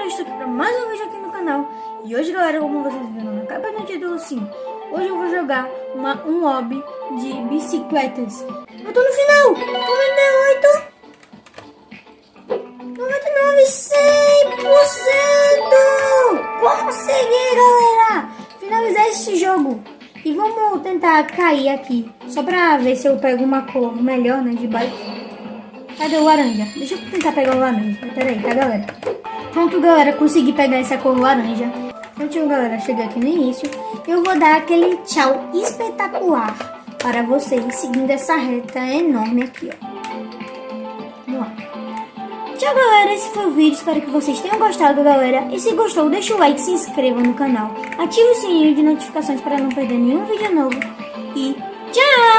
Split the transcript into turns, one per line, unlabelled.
galera, eu estou aqui para mais um vídeo aqui no canal. E hoje, galera, como vocês viram na capa do título, sim, hoje eu vou jogar um hobby de bicicletas. Eu tô no final, 98, 99, 100%. Consegui, galera, finalizar esse jogo. E vamos tentar cair aqui, só pra ver se eu pego uma cor melhor, né, de bike. Cadê o laranja? Deixa eu tentar pegar o laranja. Pera aí, tá, galera? Pronto, galera. Consegui pegar essa cor laranja. Pronto, galera. Cheguei aqui no início. Eu vou dar aquele tchau espetacular para vocês, seguindo essa reta enorme aqui, ó. Vamos lá. Tchau, galera. Esse foi o vídeo. Espero que vocês tenham gostado, galera. E se gostou, deixa o like, se inscreva no canal. Ative o sininho de notificações para não perder nenhum vídeo novo. E tchau!